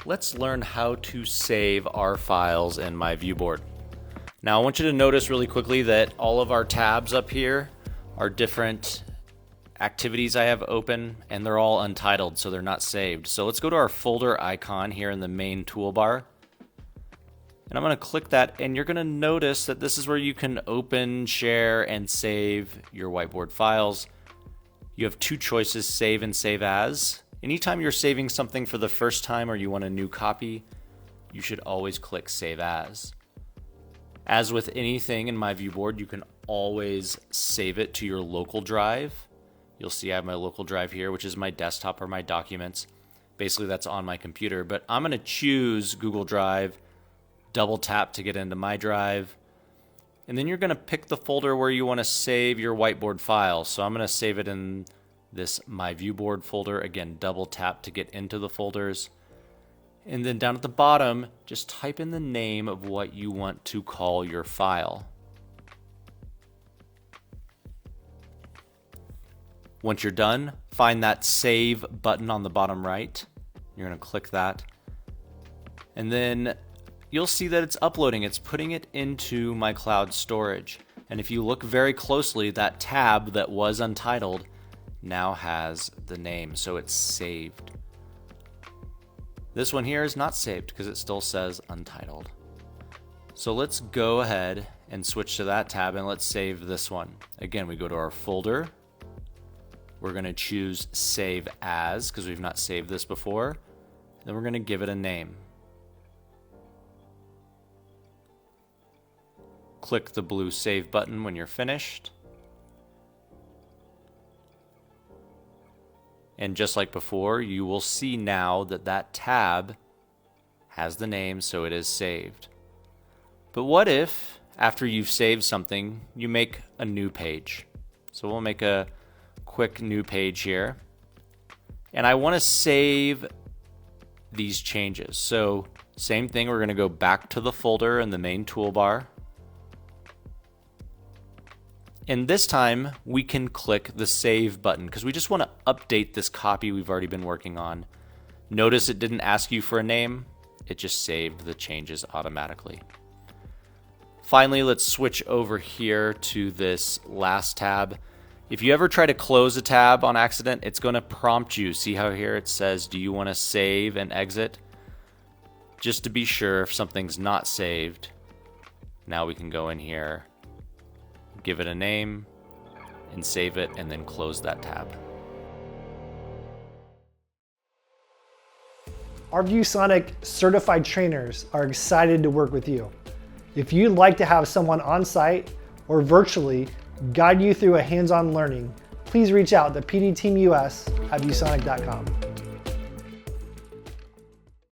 let's learn how to save our files in myViewBoard. Now I want you to notice really quickly that all of our tabs up here are different activities I have open, and they're all untitled, so they're not saved. So let's go to our folder icon here in the main toolbar. And I'm going to click that, and you're going to notice that this is where you can open, share, and save your whiteboard files. You have two choices, save and save as. Anytime you're saving something for the first time or you want a new copy, you should always click Save As. As with anything in myViewBoard, you can always save it to your local drive. You'll see I have my local drive here, which is my desktop or my documents. Basically, that's on my computer, but I'm going to choose Google Drive, double tap to get into my drive, and then you're going to pick the folder where you want to save your whiteboard file. So I'm going to save it in this myViewBoard folder. Again, double tap to get into the folders. And then down at the bottom, just type in the name of what you want to call your file. Once you're done, find that Save button on the bottom right. You're going to click that. And then you'll see that it's uploading. It's putting it into my cloud storage. And if you look very closely, that tab that was untitled now has the name, so it's saved. This one here is not saved because it still says untitled. So let's go ahead and switch to that tab and let's save this one. Again, we go to our folder. We're going to choose Save As because we've not saved this before. Then we're going to give it a name. Click the blue Save button when you're finished. And just like before, you will see now that that tab has the name, so it is saved. But what if, after you've saved something, you make a new page? So we'll make a quick new page here. And I want to save these changes. So same thing, we're going to go back to the folder in the main toolbar. And this time we can click the Save button because we just want to update this copy we've already been working on. Notice it didn't ask you for a name, it just saved the changes automatically. Finally, let's switch over here to this last tab. If you ever try to close a tab on accident, it's going to prompt you. See how here it says, do you want to save and exit? Just to be sure, if something's not saved, now we can go in here, give it a name, and save it, and then close that tab. Our ViewSonic certified trainers are excited to work with you. If you'd like to have someone on site or virtually guide you through a hands-on learning, please reach out to pdteamus@viewsonic.com.